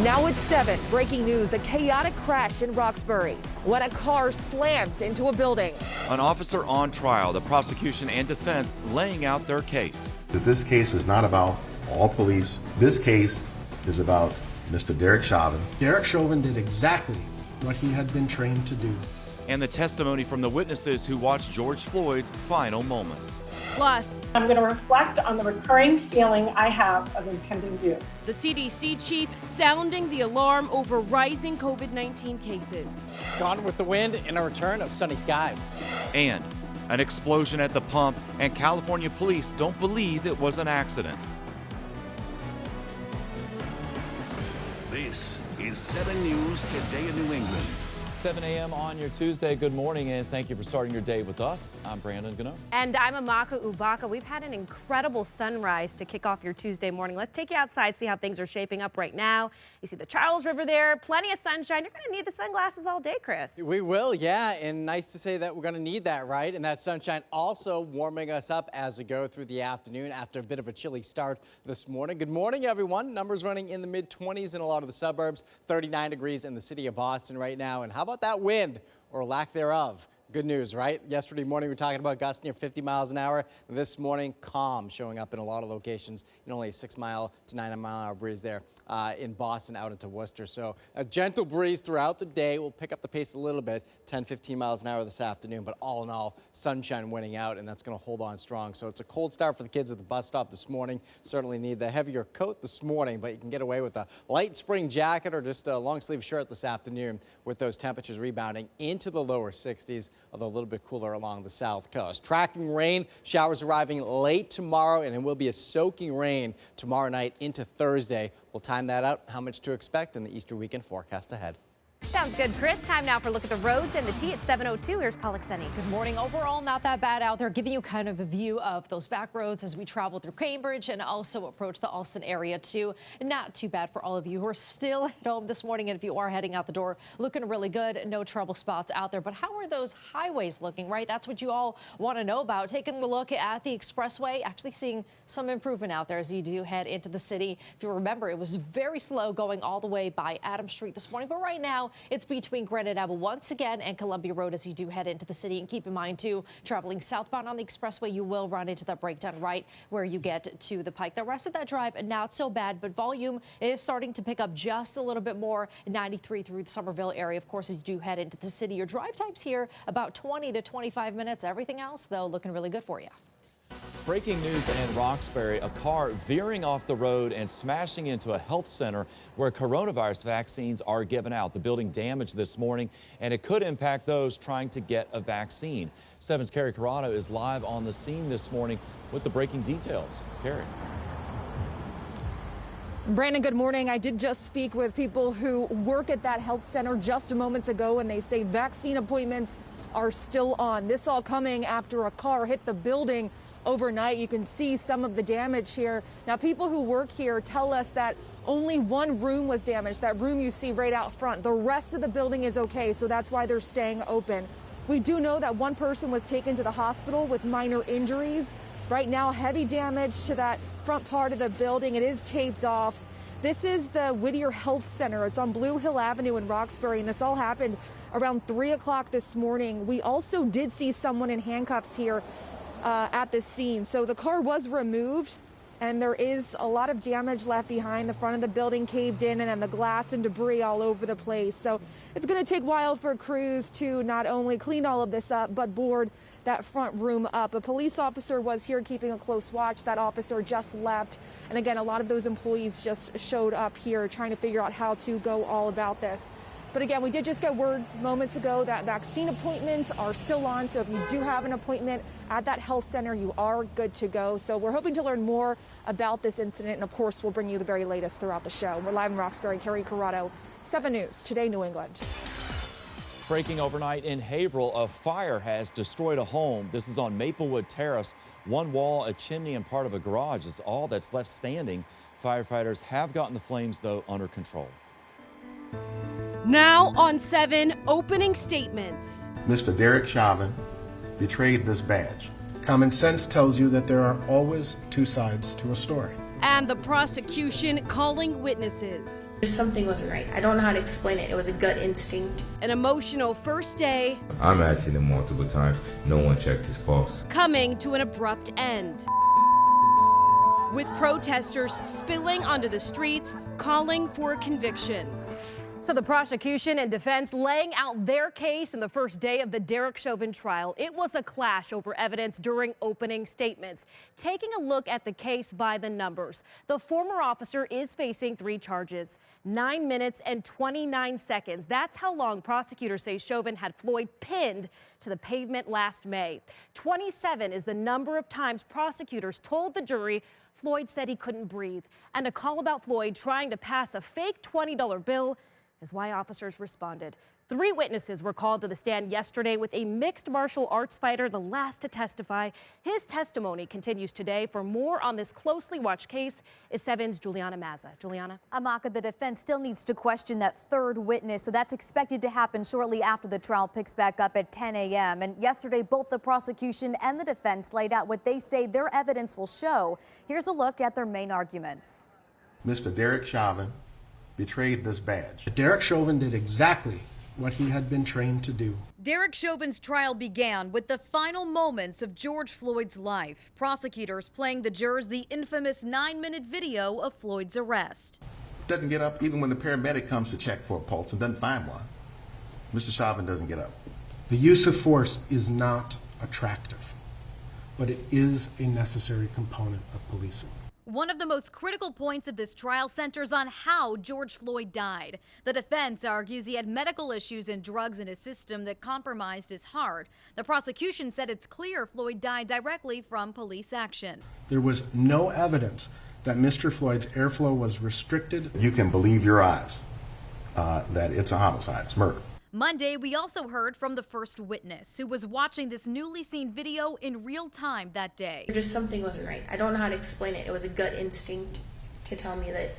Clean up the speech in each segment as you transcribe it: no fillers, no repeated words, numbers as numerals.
Now it's 7. Breaking news, a chaotic crash in Roxbury when a car slams into a building. An officer on trial, the prosecution and defense laying out their case. This case is not about all police. This case is about Mr. Derek Chauvin. Derek Chauvin did exactly what he had been trained to do. And the testimony from the witnesses who watched George Floyd's final moments. Plus, I'm going to reflect on the recurring feeling I have of impending doom. The CDC chief sounding the alarm over rising COVID-19 cases. Gone with the wind and a return of sunny skies. And an explosion at the pump, and California police don't believe it was an accident. This is 7 News Today in New England. 7 a.m. on your Tuesday. Good morning, and thank you for starting your day with us. I'm Brandon Gano. And I'm Amaka Ubaka. We've had an incredible sunrise to kick off your Tuesday morning. Let's take you outside, see how things are shaping up right now. You see the Charles River there, plenty of sunshine. You're going to need the sunglasses all day, Chris. We will, yeah, and nice to say that we're going to need that, right? And that sunshine also warming us up as we go through the afternoon after a bit of a chilly start this morning. Good morning, everyone. Numbers running in the mid-20s in a lot of the suburbs, 39 degrees in the city of Boston right now. And how about that wind, or lack thereof? Good news, right? Yesterday morning, we were talking about gusts near 50 miles an hour. This morning, calm showing up in a lot of locations, and only a 6 mile to 9 mile an hour breeze there in Boston out into Worcester. So a gentle breeze throughout the day. We'll pick up the pace a little bit, 10, 15 miles an hour this afternoon, but all in all, sunshine winning out, and that's going to hold on strong. So it's a cold start for the kids at the bus stop this morning. Certainly need the heavier coat this morning, but you can get away with a light spring jacket or just a long sleeve shirt this afternoon with those temperatures rebounding into the lower 60s. Although a little bit cooler along the south coast. Tracking rain, showers arriving late tomorrow, and it will be a soaking rain tomorrow night into Thursday. We'll time that out, how much to expect in the Easter weekend forecast ahead. Sounds good, Chris. Time now for a look at the roads and the T at 7:02. Here's Paula Xeni. Good morning. Overall, not that bad out there, giving you kind of a view of those back roads as we travel through Cambridge and also approach the Alston area too. Not too bad for all of you who are still at home this morning, and if you are heading out the door, looking really good. No trouble spots out there. But how are those highways looking, right? That's what you all want to know about. Taking a look at the expressway, actually seeing some improvement out there as you do head into the city. If you remember, it was very slow going all the way by Adams Street this morning, but right now it's between Granite Ave once again and Columbia Road as you do head into the city. And keep in mind, too, traveling southbound on the expressway, you will run into that breakdown right where you get to the Pike. The rest of that drive, not so bad, but volume is starting to pick up just a little bit more. 93 through the Somerville area, of course, as you do head into the city. Your drive times here about 20 to 25 minutes. Everything else, though, looking really good for you. Breaking news in Roxbury, a car veering off the road and smashing into a health center where coronavirus vaccines are given out. The building damaged this morning, and it could impact those trying to get a vaccine. 7's Carrie Corrado is live on the scene this morning with the breaking details. Carrie. Brandon, good morning. I did just speak with people who work at that health center just moments ago, and they say vaccine appointments are still on. This all coming after a car hit the building overnight. You can see some of the damage here. Now, people who work here tell us that only one room was damaged, that room you see right out front. The rest of the building is okay, so that's why they're staying open. We do know that one person was taken to the hospital with minor injuries. Right now, heavy damage to that front part of the building. It is taped off. This is the Whittier Health Center. It's on Blue Hill Avenue in Roxbury, and this all happened around 3 o'clock this morning. We also did see someone in handcuffs here at the scene. So the car was removed, and there is a lot of damage left behind. The front of the building caved in, and then the glass and debris all over the place. So it's going to take a while for crews to not only clean all of this up, but board that front room up. A police officer was here keeping a close watch. That officer just left. And again, a lot of those employees just showed up here trying to figure out how to go all about this. But again, we did just get word moments ago that vaccine appointments are still on. So if you do have an appointment at that health center, you are good to go. So we're hoping to learn more about this incident. And of course, we'll bring you the very latest throughout the show. We're live in Roxbury. Carrie Corrado, 7 News, Today, New England. Breaking overnight in Haverhill, a fire has destroyed a home. This is on Maplewood Terrace. One wall, a chimney, and part of a garage is all that's left standing. Firefighters have gotten the flames, though, under control. Now on 7, opening statements. Mr. Derek Chauvin betrayed this badge. Common sense tells you that there are always two sides to a story. And the prosecution calling witnesses. Something wasn't right. I don't know how to explain it. It was a gut instinct. An emotional first day. I'm asking him multiple times. No one checked his pulse. Coming to an abrupt end. With protesters spilling onto the streets, calling for a conviction. So the prosecution and defense laying out their case in the first day of the Derek Chauvin trial. It was a clash over evidence during opening statements. Taking a look at the case by the numbers, the former officer is facing 3 charges, 9 minutes and 29 seconds. That's how long prosecutors say Chauvin had Floyd pinned to the pavement last May. 27 is the number of times prosecutors told the jury Floyd said he couldn't breathe. And a call about Floyd trying to pass a fake $20 bill is why officers responded. 3 witnesses were called to the stand yesterday, with a mixed martial arts fighter the last to testify. His testimony continues today. For more on this closely watched case is 7's Juliana Mazza. Juliana? Amaka, the defense still needs to question that 3rd witness, so that's expected to happen shortly after the trial picks back up at 10 a.m. And yesterday, both the prosecution and the defense laid out what they say their evidence will show. Here's a look at their main arguments. Mr. Derek Chauvin betrayed this badge. Derek Chauvin did exactly what he had been trained to do. Derek Chauvin's trial began with the final moments of George Floyd's life. Prosecutors playing the jurors the infamous 9-minute video of Floyd's arrest. Doesn't get up even when the paramedic comes to check for a pulse and doesn't find one. Mr. Chauvin doesn't get up. The use of force is not attractive, but it is a necessary component of policing. One of the most critical points of this trial centers on how George Floyd died. The defense argues he had medical issues and drugs in his system that compromised his heart. The prosecution said it's clear Floyd died directly from police action. There was no evidence that Mr. Floyd's airflow was restricted. You can believe your eyes that it's a homicide, it's murder. Monday, we also heard from the first witness who was watching this newly seen video in real time that day. Just something wasn't right. I don't know how to explain it. It was a gut instinct to tell me that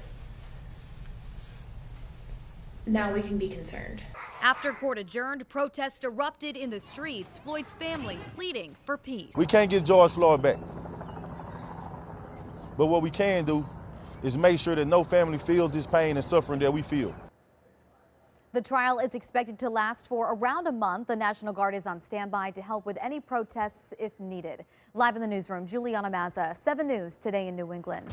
now we can be concerned. After court adjourned, protests erupted in the streets, Floyd's family pleading for peace. We can't get George Floyd back. But what we can do is make sure that no family feels this pain and suffering that we feel. The trial is expected to last for around a month. The National Guard is on standby to help with any protests if needed. Live in the newsroom, Juliana Mazza, 7 News Today in New England.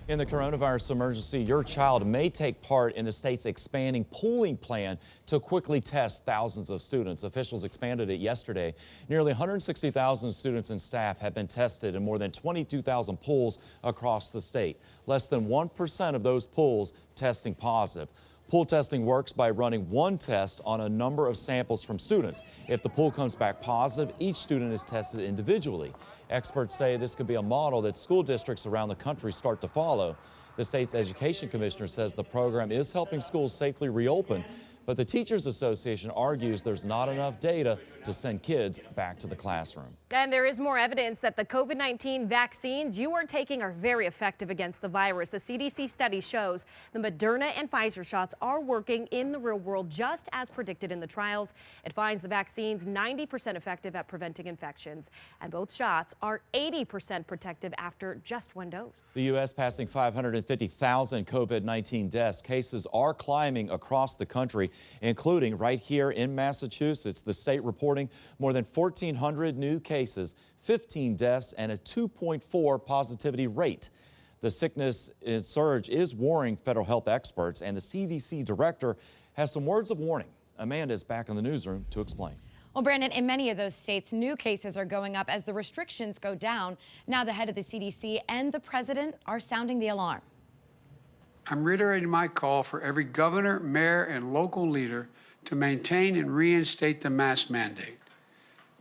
In the coronavirus emergency, your child may take part in the state's expanding pooling plan to quickly test thousands of students. Officials expanded it yesterday. Nearly 160,000 students and staff have been tested in more than 22,000 pools across the state. Less than 1% of those pools testing positive. Pool testing works by running one test on a number of samples from students. If the pool comes back positive, each student is tested individually. Experts say this could be a model that school districts around the country start to follow. The state's education commissioner says the program is helping schools safely reopen, but the Teachers Association argues there's not enough data to send kids back to the classroom. And there is more evidence that the COVID-19 vaccines you are taking are very effective against the virus. The CDC study shows the Moderna and Pfizer shots are working in the real world just as predicted in the trials. It finds the vaccines 90% effective at preventing infections, and both shots are 80% protective after just 1 dose. The U.S. passing 550,000 COVID-19 deaths. Cases are climbing across the country, including right here in Massachusetts. The state reporting more than 1,400 new cases, 15 deaths, and a 2.4 positivity rate. The sickness surge is worrying federal health experts, and the CDC director has some words of warning. Amanda is back in the newsroom to explain. Well, Brandon, in many of those states, new cases are going up as the restrictions go down. Now the head of the CDC and the president are sounding the alarm. I'm reiterating my call for every governor, mayor, and local leader to maintain and reinstate the mask mandate.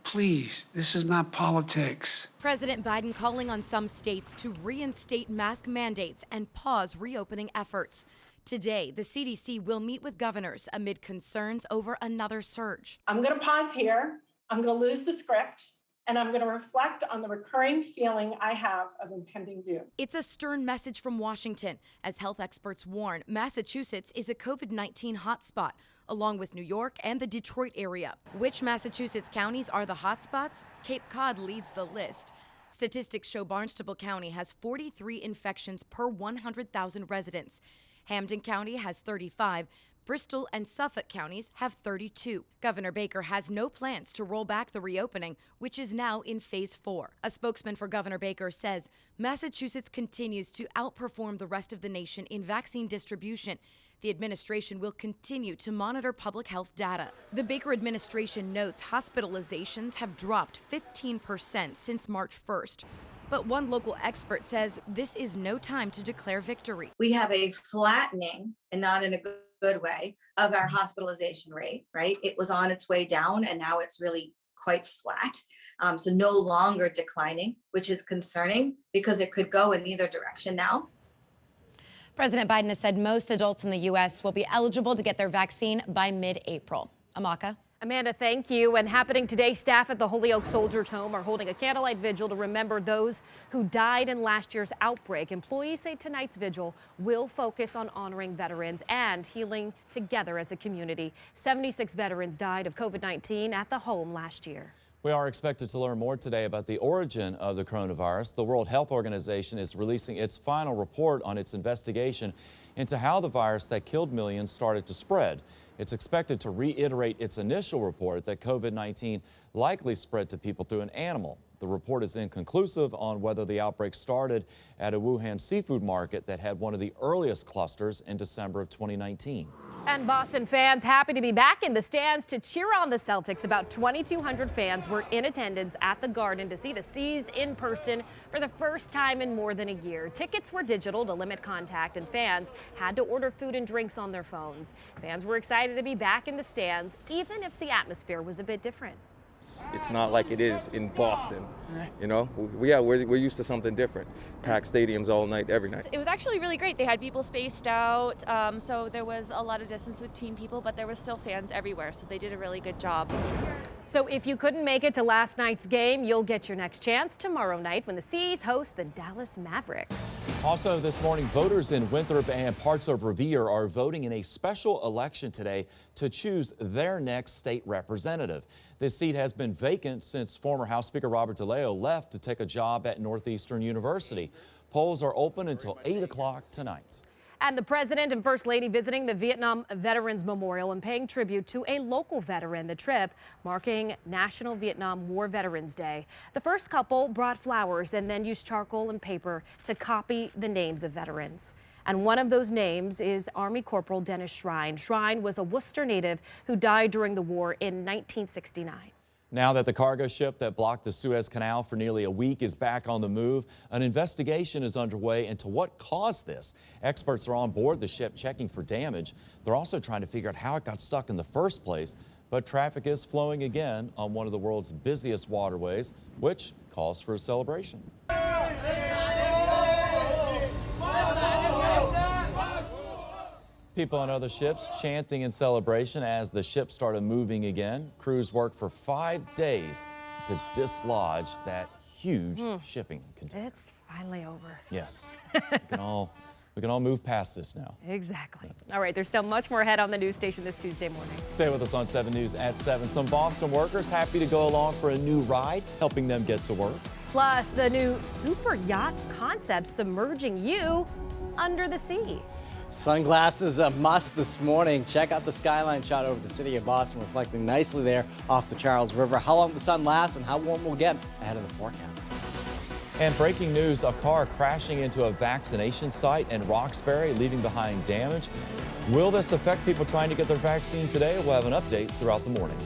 Please, this is not politics. President Biden calling on some states to reinstate mask mandates and pause reopening efforts. Today, the CDC will meet with governors amid concerns over another surge. I'm going to pause here. I'm going to lose the script, and I'm going to reflect on the recurring feeling I have of impending doom. It's a stern message from Washington, as health experts warn Massachusetts is a COVID-19 hotspot, along with New York and the Detroit area. Which Massachusetts counties are the hotspots? Cape Cod leads the list. Statistics show Barnstable County has 43 infections per 100,000 residents. Hampden County has 35. Bristol and Suffolk counties have 32. Governor Baker has no plans to roll back the reopening, which is now in phase 4. A spokesman for Governor Baker says Massachusetts continues to outperform the rest of the nation in vaccine distribution. The administration will continue to monitor public health data. The Baker administration notes hospitalizations have dropped 15% since March 1st. But one local expert says this is no time to declare victory. We have a flattening, and not in a good way, of our hospitalization rate, right? It was on its way down and now it's really quite flat. So no longer declining, which is concerning because it could go in either direction now. President Biden has said most adults in the U.S. will be eligible to get their vaccine by mid-April. Amaka? Amanda, thank you. And happening today, staff at the Holyoke Soldiers Home are holding a candlelight vigil to remember those who died in last year's outbreak. Employees say tonight's vigil will focus on honoring veterans and healing together as a community. 76 veterans died of COVID-19 at the home last year. We are expected to learn more today about the origin of the coronavirus. The World Health Organization is releasing its final report on its investigation into how the virus that killed millions started to spread. It's expected to reiterate its initial report that COVID-19 likely spread to people through an animal. The report is inconclusive on whether the outbreak started at a Wuhan seafood market that had one of the earliest clusters in December of 2019. And Boston fans happy to be back in the stands to cheer on the Celtics. About 2,200 fans were in attendance at the Garden to see the C's in person for the first time in more than a year. Tickets were digital to limit contact, and fans had to order food and drinks on their phones. Fans were excited to be back in the stands, even if the atmosphere was a bit different. It's not like it is in Boston, you know? We're used to something different. Packed stadiums all night, every night. It was actually really great. They had people spaced out, so there was a lot of distance between people, but there was still fans everywhere, so they did a really good job. So if you couldn't make it to last night's game, you'll get your next chance tomorrow night when the C's host the Dallas Mavericks. Also this morning, voters in Winthrop and parts of Revere are voting in a special election today to choose their next state representative. This seat has been vacant since former House Speaker Robert DeLeo left to take a job at Northeastern University. Polls are open until 8 o'clock tonight. And the president and first lady visiting the Vietnam Veterans Memorial and paying tribute to a local veteran. The trip marking National Vietnam War Veterans Day. The first couple brought flowers and then used charcoal and paper to copy the names of veterans. And one of those names is Army Corporal Dennis Shrine. Shrine was a Worcester native who died during the war in 1969. Now that the cargo ship that blocked the Suez Canal for nearly a week is back on the move, an investigation is underway into what caused this. Experts are on board the ship checking for damage. They're also trying to figure out how it got stuck in the first place. But traffic is flowing again on one of the world's busiest waterways, which calls for a celebration. People on other ships chanting in celebration as the ship started moving again. Crews worked for 5 days to dislodge that huge shipping container. It's finally over. Yes, we can all move past this now. Exactly. All right, there's still much more ahead on the news station this Tuesday morning. Stay with us on 7 News at 7. Some Boston workers happy to go along for a new ride, helping them get to work. Plus, the new super yacht concept submerging you under the sea. Sunglasses a must this morning. Check out the skyline shot over the city of Boston, reflecting nicely there off the Charles River. How long the sun lasts and how warm we'll get ahead of the forecast. And breaking news, a car crashing into a vaccination site in Roxbury, leaving behind damage. Will this affect people trying to get their vaccine today? We'll have an update throughout the morning.